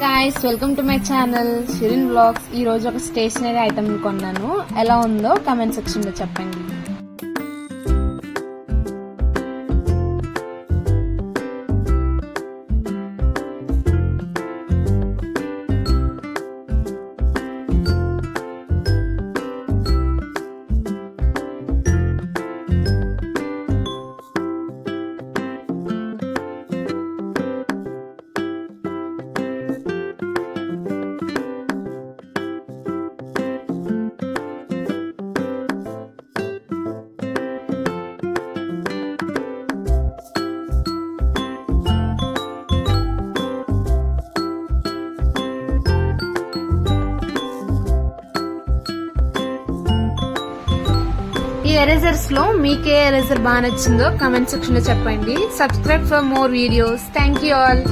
Guys, welcome to my channel Shirin vlogs. ఈ రోజు ఒక స్టేషనరీ ఐటమ్ కొన్నాను. ఎలా ఉందో కామెంట్ సెక్షన్ లో చెప్పండి. ఈ ఎరేజర్స్ లో మీకే ఎరేజర్ బాగా నచ్చిందో కామెంట్ సెక్షన్ లో చెప్పండి. Subscribe for more videos. Thank you all.